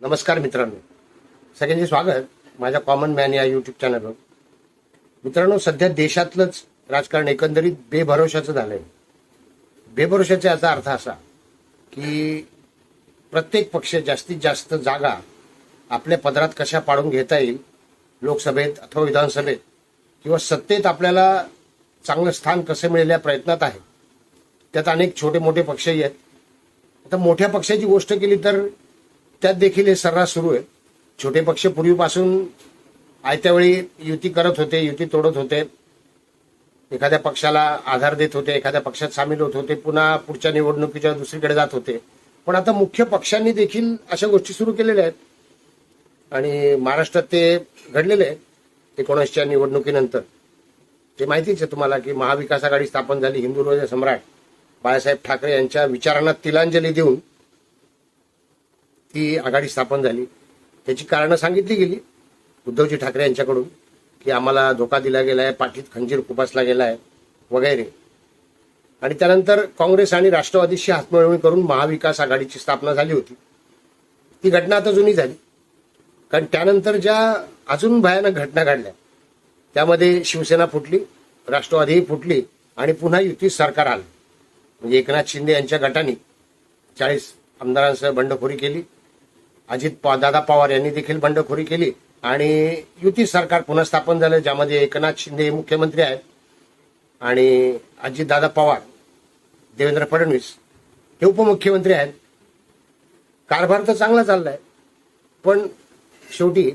नमस्कार मित्रांनो, सगळ्यांचे स्वागत माझ्या कॉमन मॅन या यूट्यूब चॅनलवर. मित्रांनो, सध्या देशातलंच राजकारण एकंदरीत बेभरोशाचं झालंय. बेभरोशाचा याचा अर्थ असा की प्रत्येक पक्ष जास्तीत जास्त जागा आपल्या पदरात कशा पाडून घेता येईल, लोकसभेत अथवा विधानसभेत किंवा सत्तेत आपल्याला चांगलं स्थान कसं मिळेल या प्रयत्नात आहे. त्यात अनेक छोटे मोठे पक्षही आहेत. आता मोठ्या पक्षाची गोष्ट केली तर त्यात देखील हे सर्रास सुरू आहे. छोटे पक्ष पूर्वीपासून आयत्या वेळी युती करत होते, युती तोडत होते, एखाद्या पक्षाला आधार देत होते, एखाद्या पक्षात सामील होत होते, पुन्हा पुढच्या निवडणुकीच्या दुसरीकडे जात होते. पण आता मुख्य पक्षांनी देखील अशा गोष्टी सुरू केलेल्या आहेत आणि महाराष्ट्रात ते घडलेले आहे. 19च्या निवडणुकीनंतर ते माहितीच आहे तुम्हाला की महाविकास आघाडी स्थापन झाली. हिंदुत्वचे सम्राट बाळासाहेब ठाकरे यांच्या विचारांना तिलांजली देऊन ती आघाडी स्थापन झाली. त्याची कारणं सांगितली गेली उद्धवजी ठाकरे यांच्याकडून की आम्हाला धोका दिला गेलाय, पाठीत खंजीर खुपसला गेलाय वगैरे. आणि त्यानंतर काँग्रेस आणि राष्ट्रवादीशी हातमिळवणी करून महाविकास आघाडीची स्थापना झाली होती. ती घटना आता जुनी झाली, कारण त्यानंतर ज्या अजून भयानक घटना घडल्या त्यामध्ये शिवसेना फुटली, राष्ट्रवादीही फुटली आणि पुन्हा युती सरकार आलं. म्हणजे एकनाथ शिंदे यांच्या गटाने 40 आमदारांसह बंडखोरी केली. दादा पवार यांनी देखील बंडखोरी केली आणि युती सरकार पुन्हा स्थापन झालं, ज्यामध्ये एकनाथ शिंदे मुख्यमंत्री आहेत आणि दादा पवार, देवेंद्र फडणवीस हे उपमुख्यमंत्री आहेत. कारभार तर चांगला चाललाय, पण शेवटी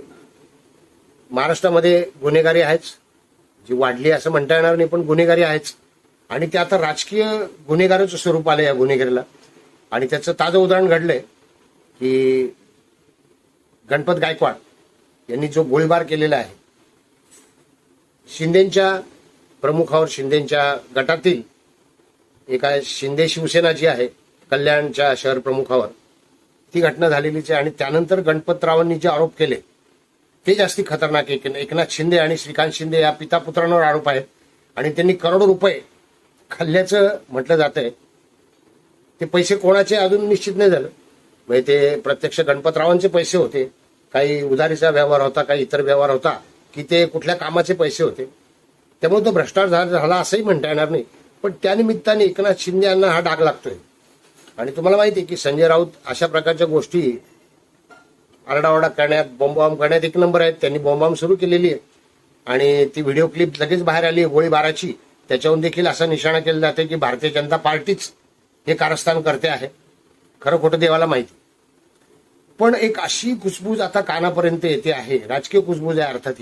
महाराष्ट्रामध्ये गुन्हेगारी आहेच, जी वाढली असं म्हणता येणार नाही, पण गुन्हेगारी आहेच. आणि ते आता राजकीय गुन्हेगाराचं स्वरूप आलं या गुन्हेगारीला. आणि त्याचं ताजं उदाहरण घडलंय की गणपत गायकवाड यांनी जो गोळीबार केलेला आहे शिंदेच्या प्रमुखावर, शिंदेच्या गटातील एका शिंदे शिवसेना जी आहे कल्याणच्या शहर प्रमुखावर, ती घटना झालेलीच आहे. आणि त्यानंतर गणपतरावांनी जे आरोप केले ते जास्ती खतरनाक आहे. एकनाथ शिंदे आणि श्रीकांत शिंदे या पिता पुत्रांवर आरोप आहेत आणि त्यांनी करोडो रुपये खाल्ल्याचं म्हटलं जातंय. ते पैसे कोणाचे अजून निश्चित नाही झालं. म्हणजे ते प्रत्यक्ष गणपतरावांचे पैसे होते, काही उधारीचा व्यवहार होता, काही इतर व्यवहार होता, की ते कुठल्या कामाचे पैसे होते. त्यामुळे तो भ्रष्टाचार झाला असंही म्हणता येणार नाही. पण त्यानिमित्ताने एकनाथ शिंदे यांना हा डाग लागतोय. आणि तुम्हाला माहिती आहे की संजय राऊत अशा प्रकारच्या गोष्टी आरडाओरडा करण्यात, बॉम्ब करण्यात एक नंबर आहेत. त्यांनी बॉम्ब सुरू केलेली आहे आणि ती व्हिडिओ क्लिप लगेच बाहेर आली गोळीबाराची. त्याच्याहून देखील असा निशाणा केला जातो की भारतीय जनता पार्टीच हे कारस्थान करते आहे. खरं खोटं देवाला माहिती. पण एक अशी कुसबूज आता कानापर्यंत येते आहे, राजकीय कुसबूज आहे अर्थात.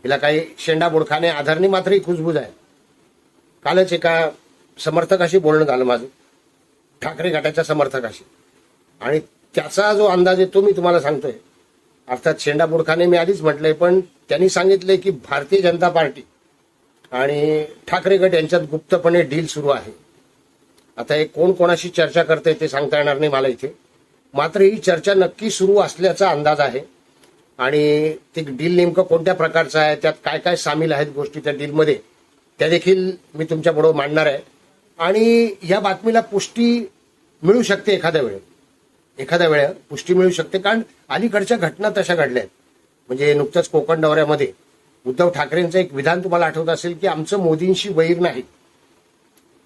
हिला काही शेंडा बोडखाने आधारणी मात्र ही कुसबूज आहे. कालच एका समर्थकाशी बोलणं झालं माझं, ठाकरे गटाच्या समर्थकाशी, आणि त्याचा जो अंदाज आहे तो मी तुम्हाला सांगतोय. अर्थात शेंडा बोडखाने मी आधीच म्हटलंय, पण त्यांनी सांगितलंय की भारतीय जनता पार्टी आणि ठाकरे गट यांच्यात गुप्तपणे डील सुरू आहे. आता हे कोण कोणाशी चर्चा करते ते सांगता येणार नाही मला इथे, मात्र ही चर्चा नक्की सुरू असल्याचा अंदाज आहे. आणि ते डील नेमकं कोणत्या प्रकारचं आहे, त्यात काय काय सामील आहेत गोष्टी त्या डीलमध्ये, त्या देखील मी तुमच्या पुढे मांडणार आहे. आणि या बातमीला पुष्टी मिळू शकते एखाद्या वेळा पुष्टी मिळू शकते, कारण अलीकडच्या घटना तशा घडल्या आहेत. म्हणजे नुकतंच कोकण दौऱ्यामध्ये उद्धव ठाकरेंचं एक विधान तुम्हाला आठवत असेल की आमचं मोदींशी वैर नाही.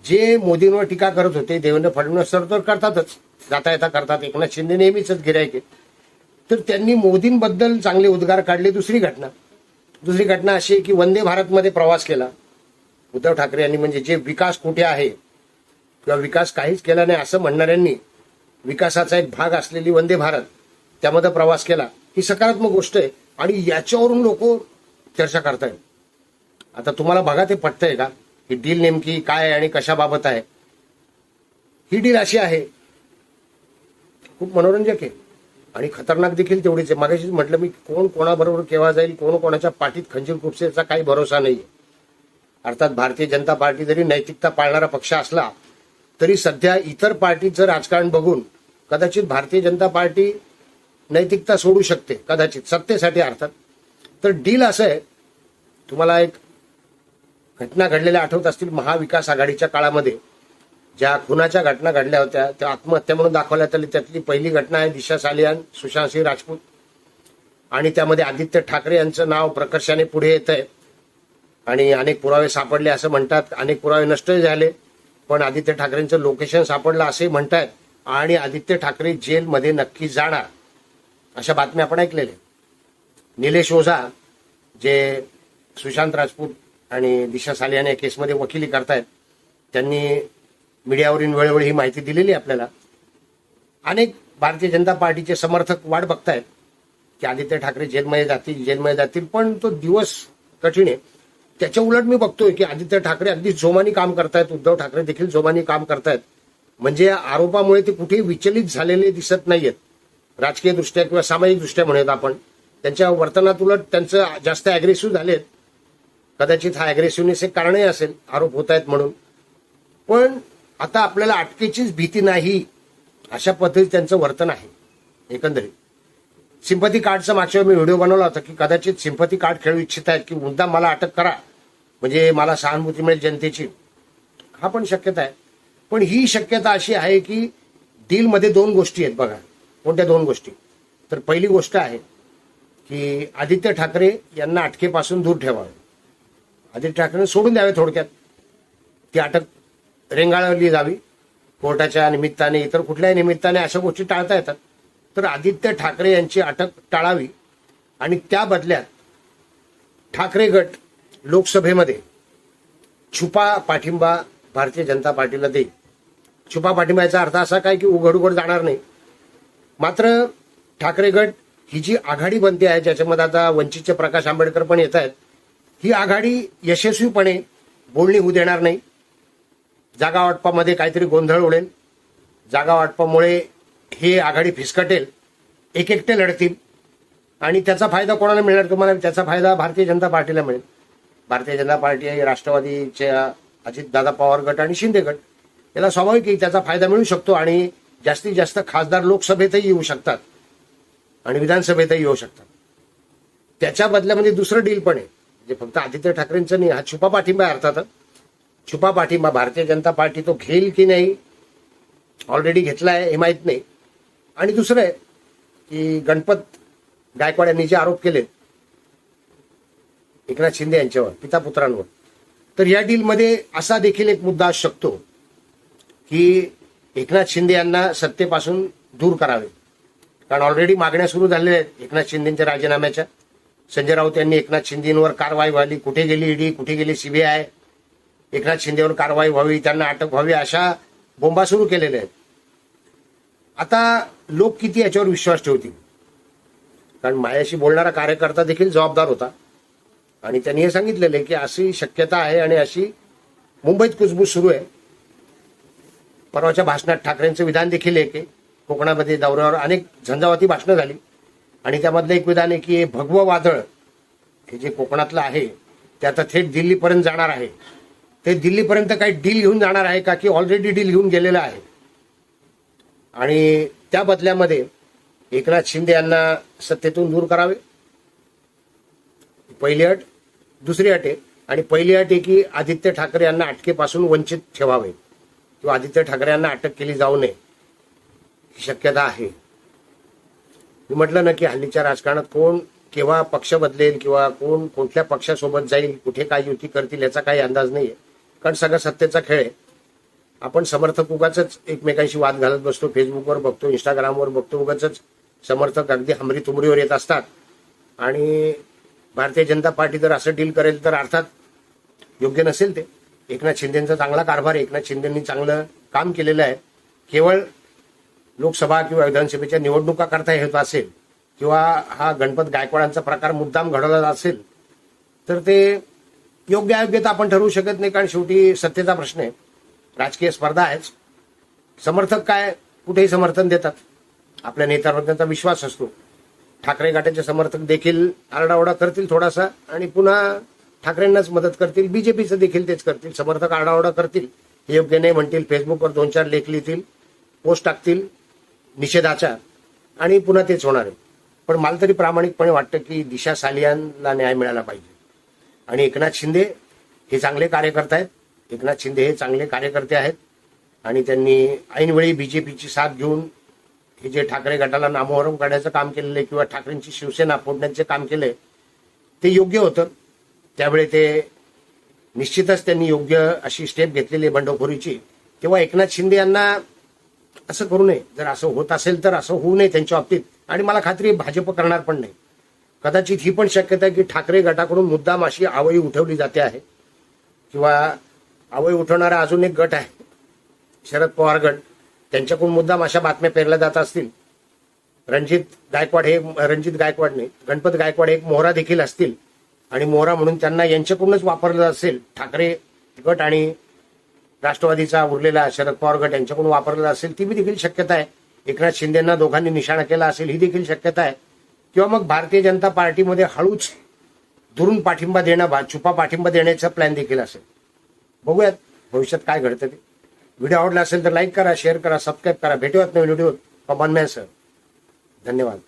जे मोदींवर टीका करत होते देवेंद्र फडणवीस तर करतातच, जाता येता करतात, एकनाथ शिंदे नेहमीच गिऱ्हाईक आहे, तर त्यांनी मोदींबद्दल चांगले उद्गार काढले. दुसरी घटना अशी आहे की वंदे भारतमध्ये प्रवास केला उद्धव ठाकरे यांनी. म्हणजे जे विकास कुठे आहे किंवा विकास काहीच केला नाही असं म्हणणाऱ्यांनी विकासाचा एक भाग असलेली वंदे भारत त्यामध्ये प्रवास केला. ही सकारात्मक गोष्ट आहे आणि याच्यावरून लोक चर्चा करतायत. आता तुम्हाला बघा ते पटतंय का, ही डील नेमकी काय आहे आणि कशाबाबत आहे. ही डील अशी आहे, खूप मनोरंजक आहे आणि खतरनाक देखील तेवढीच आहे. मागाशीच म्हटलं मी, कोण कोणाबरोबर केव्हा जाईल, कोण कोणाच्या पाठीत खंजीर खुपसेचा काही भरोसा नाहीये. अर्थात भारतीय जनता पार्टी जरी नैतिकता पाळणारा पक्ष असला तरी सध्या इतर पार्टीचं राजकारण बघून कदाचित भारतीय जनता पार्टी नैतिकता सोडू शकते, कदाचित सत्तेसाठी अर्थात. तर डील असं आहे, तुम्हाला एक घटना घडलेल्या आठवत असतील महाविकास आघाडीच्या काळामध्ये, ज्या खुनाच्या घटना घडल्या होत्या त्या आत्महत्या म्हणून दाखवण्यात आली. त्यातली पहिली घटना आहे दिशा सालियान, सुशांत सिंह राजपूत, आणि त्यामध्ये आदित्य ठाकरे यांचं नाव प्रकर्षाने पुढे येत आहे. आणि अनेक पुरावे सापडले असं म्हणतात, अनेक पुरावे नष्ट झाले, पण आदित्य ठाकरेंचं लोकेशन सापडलं असे म्हणतात. आणि आदित्य ठाकरे जेलमध्ये नक्की जाणार अशा बातम्या आपण ऐकलेल्या. निलेश ओझा जे सुशांत राजपूत आणि दिशा सालियान या केसमध्ये वकिली करतायत, त्यांनी मीडियावरून वेळोवेळी ही माहिती दिलेली आपल्याला. अनेक भारतीय जनता पार्टीचे समर्थक वाट बघतायत की आदित्य ठाकरे जेलमध्ये जातील, पण तो दिवस कठीण आहे. त्याच्या उलट मी बघतोय की आदित्य ठाकरे अगदी जोमानी काम करतायत, उद्धव ठाकरे देखील जोमानी काम करतायत. म्हणजे या आरोपामुळे ते कुठेही विचलित झालेले दिसत नाहीयेत, राजकीय दृष्ट्या किंवा सामाजिक दृष्ट्या म्हणूयात आपण. त्यांच्या वर्तनात उलट त्यांचं जास्त अग्रेसिव्ह झालेत. कदाचित हा अग्रेसिव्हनेस एक कारणही असेल आरोप होत आहेत म्हणून. पण आता आपल्याला अटकेचीच भीती नाही अशा पद्धतीत त्यांचं वर्तन आहे. एकंदरीत सिंपथी कार्डचा मागच्या मी व्हिडिओ बनवला होता की कदाचित सिंपथी कार्ड खेळू इच्छित आहेत की मुद्दाम मला अटक करा म्हणजे मला सहानुभूती मिळेल जनतेची. हा पण शक्यता आहे. पण ही शक्यता अशी आहे की डीलमध्ये दोन गोष्टी आहेत बघा. कोणत्या दोन गोष्टी? तर पहिली गोष्ट आहे की आदित्य ठाकरे यांना अटकेपासून दूर ठेवावे. आदित्य ठाकरे सोडून द्यावे, थोडक्यात ती अटक रेंगाळली जावी कोर्टाच्या निमित्ताने, इतर कुठल्याही निमित्ताने अशा गोष्टी टाळता येतात. तर आदित्य ठाकरे यांची अटक टाळावी आणि त्या बदल्यात ठाकरे गट लोकसभेमध्ये छुपा पाठिंबा भारतीय जनता पार्टीला देईल. छुपा पाठिंबा याचा अर्थ असा काय की उघड उघड जाणार नाही. मात्र ठाकरे गट ही जी आघाडी बनते आहे, ज्याच्यामध्ये आता वंचितचे प्रकाश आंबेडकर पण येत आहेत, ही आघाडी यशस्वीपणे बोलणी होऊ देणार नाही. जागा वाटपामध्ये काहीतरी गोंधळ उडेल. जागा वाटपामुळे हे आघाडी फिसकटेल, एकटे लढतील आणि त्याचा फायदा कोणाला मिळणार तुम्हाला? त्याचा फायदा भारतीय जनता पार्टीला मिळेल. भारतीय जनता पार्टी आहे राष्ट्रवादीच्या अजितदादा पवार गट आणि शिंदे गट, याला स्वाभाविक त्याचा फायदा मिळू शकतो आणि जास्तीत जास्त खासदार लोकसभेतही येऊ शकतात आणि विधानसभेतही येऊ शकतात. त्याच्या बदल्यामध्ये दुसरं डील पण आहे, जे फक्त आदित्य ठाकरेंचं नाही, हा छुपा पाठिंबा आहे. अर्थात छुपा पाठिंबा भारतीय जनता पार्टी तो घेईल की नाही, ऑलरेडी घेतला आहे हे माहीत नाही. आणि दुसरं आहे की गणपत गायकवाड यांनी जे आरोप केले एकनाथ शिंदे यांच्यावर, पिता पुत्रांवर, तर या डीलमध्ये असा देखील एक मुद्दा असू शकतो की एकनाथ शिंदे यांना सत्तेपासून दूर करावे. कारण ऑलरेडी मागण्या सुरू झालेल्या आहेत एकनाथ शिंदेच्या राजीनाम्याच्या. संजय राऊत यांनी एकनाथ शिंदेवर कारवाई व्हावी, कुठे गेली ईडी, कुठे गेली सीबीआय, एकनाथ शिंदेवर कारवाई व्हावी, त्यांना अटक व्हावी, अशा बोंबा सुरू केलेल्या आहेत. आता लोक किती याच्यावर विश्वास ठेवतील? कारण माझ्याशी बोलणारा कार्यकर्ता देखील जबाबदार होता आणि त्यांनी हे सांगितलेलं आहे की अशी शक्यता आहे आणि अशी मुंबईत कुजबूज सुरू आहे. परवाच्या भाषणात ठाकरेंचं विधान देखील एक आहे. कोकणामध्ये दौऱ्यावर अनेक झंझावाती भाषणं झाली आणि त्यामधलं एक विधान आहे की हे भगवं वादळ हे जे कोकणातलं आहे ते आता थेट दिल्लीपर्यंत जाणार आहे. ते दिल्लीपर्यंत काही डील घेऊन जाणार आहे का, की ऑलरेडी डील घेऊन गेलेलं आहे? आणि त्या बदल्यामध्ये एकनाथ शिंदे यांना सत्तेतून दूर करावे, पहिली अट. दुसरी अट आहे, आणि पहिली अट आहे की आदित्य ठाकरे यांना अटकेपासून वंचित ठेवावे किंवा आदित्य ठाकरे यांना अटक केली जाऊ नये, ही शक्यता आहे. मी म्हटलं ना की हल्लीच्या राजकारणात कोण केव्हा पक्ष बदलेल किंवा कोण कुठल्या पक्षासोबत जाईल, कुठे काय युती करतील याचा काही अंदाज नाहीये. कारण सगळा सत्तेचा खेळ आहे. आपण समर्थक उगाच एकमेकांशी वाद घालत बसतो, फेसबुकवर बघतो, इंस्टाग्रामवर बघतो, उगाच समर्थक अगदी हमरी तुमरीवर येत असतात. आणि भारतीय जनता पार्टी जर असं डील करेल तर अर्थात योग्य नसेल ते. एकनाथ शिंदेचा चांगला कारभार, एकनाथ शिंदेंनी चांगलं काम केलेलं आहे. केवळ लोकसभा किंवा विधानसभेच्या निवडणुका करता येत असेल किंवा हा गणपत गायकवाडांचा प्रकार मुद्दाम घडवला असेल तर ते योग्य अयोग्यता आपण ठरवू शकत नाही. कारण शेवटी सत्तेचा प्रश्न आहे, राजकीय स्पर्धा आहेच. समर्थक काय कुठेही समर्थन देतात, आपल्या नेत्यांवर त्यांचा विश्वास असतो. ठाकरे गटाचे समर्थक देखील आरडाओरडा करतील थोडासा आणि पुन्हा ठाकरेंनाच मदत करतील. बीजेपीचं देखील तेच करतील, समर्थक आरडाओरडा करतील, हे योग्य नाही म्हणतील, फेसबुकवर 2-4 लेख लिहितील, पोस्ट टाकतील निषेधाच्या आणि पुन्हा तेच होणार आहे. पण मला तरी प्रामाणिकपणे वाटतं की दिशा सालियानला न्याय मिळाला पाहिजे. आणि एकनाथ शिंदे हे चांगले कार्यकर्ते आहेत, एकनाथ शिंदे हे चांगले कार्यकर्ते आहेत आणि त्यांनी ऐनवेळी बीजेपीची साथ घेऊन हे जे ठाकरे गटाला नामोहरम करण्याचं काम केलेलं आहे किंवा ठाकरेंची शिवसेना फोडण्याचे काम केलंय ते योग्य होतं. त्यावेळी ते निश्चितच त्यांनी योग्य अशी स्टेप घेतलेली आहे बंडखोरीची. तेव्हा एकनाथ शिंदे यांना असं करू नये. जर असं होत असेल तर असं होऊ नये त्यांच्या बाबतीत. आणि मला खात्री आहे भाजप करणार पण नाही. कदाचित ही पण शक्यता आहे की ठाकरे गटाकडून मुद्दाम अशी आवई उठवली जाते आहे किंवा आवई उठवणारा अजून एक गट आहे शरद पवार गट, त्यांच्याकडून मुद्दाम अशा बातम्या पेरल्या जात असतील. रणजित गायकवाड नाही, गणपत गायकवाड हे एक मोहरा देखील असतील आणि मोहरा म्हणून त्यांना यांच्याकडूनच वापरलं असेल. ठाकरे गट आणि राष्ट्रवादीचा उरलेला शरद पवार गट यांच्याकडून वापरला असेल ती देखील शक्यता आहे. एकनाथ शिंदेंना दोघांनी निशाणा केला असेल ही देखील शक्यता आहे. किंवा मग भारतीय जनता पार्टीमध्ये हळूच दुरून पाठिंबा देणं, छुपा पाठिंबा देण्याचा प्लॅन देखील असेल. बघूयात भविष्यात काय घडतं ते. व्हिडिओ आवडला असेल तर लाईक करा, शेअर करा, सबस्क्राईब करा. भेटूयात नवीन व्हिडिओ पवन मॅन सर. धन्यवाद.